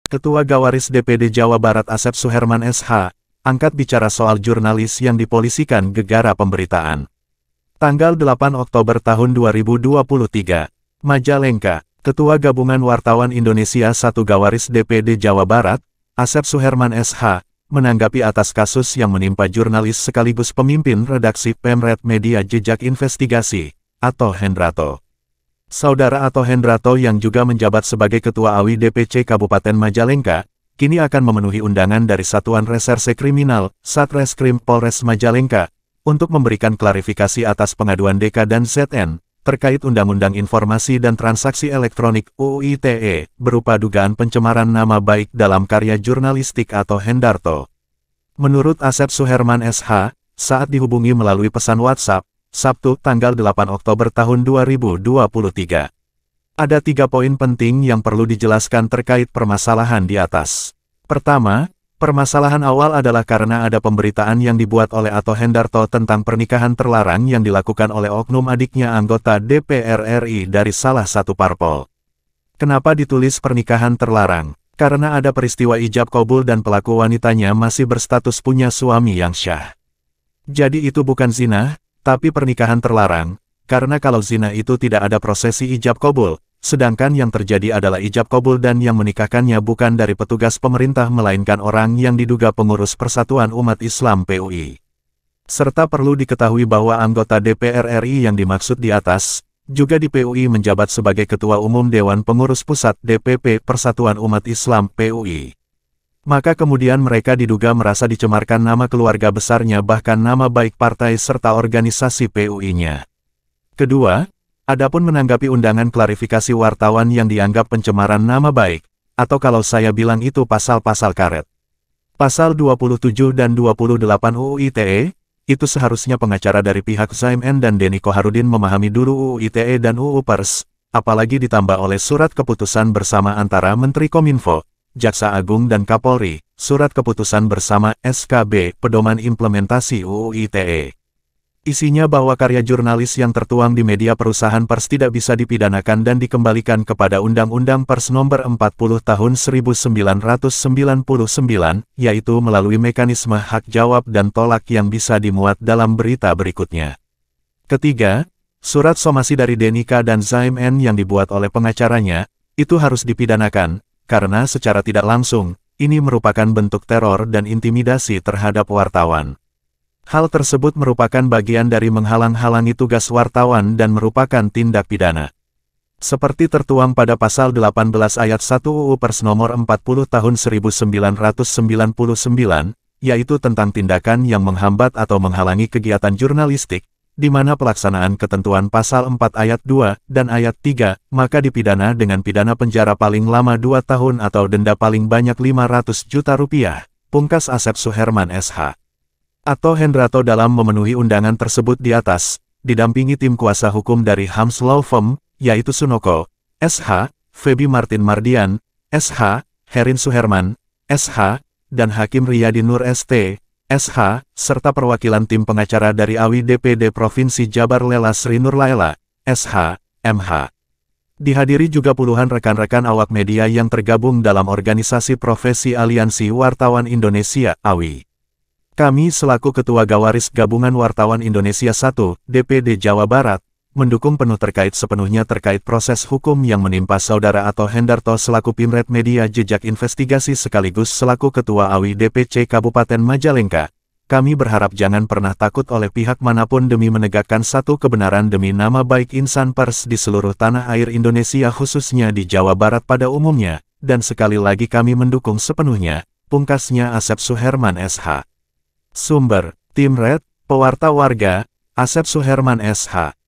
Ketua Gawaris DPD Jawa Barat Asep Suherman SH, angkat bicara soal jurnalis yang dipolisikan gegara pemberitaan. Tanggal 8 Oktober tahun 2023, Majalengka, Ketua Gabungan Wartawan Indonesia 1 Gawaris DPD Jawa Barat, Asep Suherman SH, menanggapi atas kasus yang menimpa jurnalis sekaligus pemimpin redaksi Pemret Media Jejak Investigasi, Ato Hendrato. Saudara Ato Hendrato yang juga menjabat sebagai Ketua AWI DPC Kabupaten Majalengka, kini akan memenuhi undangan dari Satuan Reserse Kriminal, Satreskrim Polres Majalengka, untuk memberikan klarifikasi atas pengaduan DK dan ZN, terkait Undang-Undang Informasi dan Transaksi Elektronik UU ITE, berupa dugaan pencemaran nama baik dalam karya jurnalistik Ato Hendrato. Menurut Asep Suherman SH, saat dihubungi melalui pesan WhatsApp, Sabtu, tanggal 8 Oktober tahun 2023. Ada 3 poin penting yang perlu dijelaskan terkait permasalahan di atas. Pertama, permasalahan awal adalah karena ada pemberitaan yang dibuat oleh Ato Hendrato tentang pernikahan terlarang yang dilakukan oleh oknum adiknya anggota DPR RI dari salah satu parpol. Kenapa ditulis pernikahan terlarang? Karena ada peristiwa ijab kabul dan pelaku wanitanya masih berstatus punya suami yang syah. Jadi itu bukan zina, tapi pernikahan terlarang, karena kalau zina itu tidak ada prosesi ijab kabul, sedangkan yang terjadi adalah ijab kabul dan yang menikahkannya bukan dari petugas pemerintah melainkan orang yang diduga pengurus Persatuan Umat Islam PUI. Serta perlu diketahui bahwa anggota DPR RI yang dimaksud di atas, juga di PUI menjabat sebagai Ketua Umum Dewan Pengurus Pusat DPP Persatuan Umat Islam PUI. Maka kemudian mereka diduga merasa dicemarkan nama keluarga besarnya bahkan nama baik partai serta organisasi PUI-nya. Kedua, adapun menanggapi undangan klarifikasi wartawan yang dianggap pencemaran nama baik, atau kalau saya bilang itu pasal-pasal karet. Pasal 27 dan 28 UU ITE, itu seharusnya pengacara dari pihak ZMN dan Denny Koharudin memahami dulu UU ITE dan UU Pers, apalagi ditambah oleh surat keputusan bersama antara Menteri Kominfo, Jaksa Agung dan Kapolri, surat keputusan bersama SKB, Pedoman Implementasi UU ITE. Isinya bahwa karya jurnalis yang tertuang di media perusahaan pers tidak bisa dipidanakan dan dikembalikan kepada Undang-Undang Pers Nomor 40 Tahun 1999, yaitu melalui mekanisme hak jawab dan tolak yang bisa dimuat dalam berita berikutnya. Ketiga, surat somasi dari Denika dan ZMN yang dibuat oleh pengacaranya, itu harus dipidanakan, karena secara tidak langsung, ini merupakan bentuk teror dan intimidasi terhadap wartawan. Hal tersebut merupakan bagian dari menghalang-halangi tugas wartawan dan merupakan tindak pidana. Seperti tertuang pada pasal 18 ayat 1 UU Pers Nomor 40 Tahun 1999, yaitu tentang tindakan yang menghambat atau menghalangi kegiatan jurnalistik, di mana pelaksanaan ketentuan pasal 4 ayat 2 dan ayat 3, maka dipidana dengan pidana penjara paling lama 2 tahun atau denda paling banyak 500 juta rupiah, pungkas Asep Suherman SH. Ato Hendrato dalam memenuhi undangan tersebut di atas, didampingi tim kuasa hukum dari Hams Law Firm, yaitu Sunoko, SH, Feby Martin Mardian, SH, Herin Suherman, SH, dan Hakim Riyadi Nur ST, SH, serta perwakilan tim pengacara dari AWI DPD Provinsi Jabar Lela Sri Nur Laila, SH, MH. Dihadiri juga puluhan rekan-rekan awak media yang tergabung dalam organisasi profesi Aliansi Wartawan Indonesia, AWI. Kami selaku Ketua Gawaris Gabungan Wartawan Indonesia 1, DPD Jawa Barat, mendukung penuh sepenuhnya terkait proses hukum yang menimpa Saudara Ato Hendrato selaku Pemret Media Jejak Investigasi sekaligus selaku Ketua AWI DPC Kabupaten Majalengka. Kami berharap jangan pernah takut oleh pihak manapun demi menegakkan satu kebenaran demi nama baik insan pers di seluruh tanah air Indonesia khususnya di Jawa Barat pada umumnya, dan sekali lagi kami mendukung sepenuhnya, pungkasnya Asep Suherman SH. Sumber, Pemret, Pewarta Warga, Asep Suherman SH.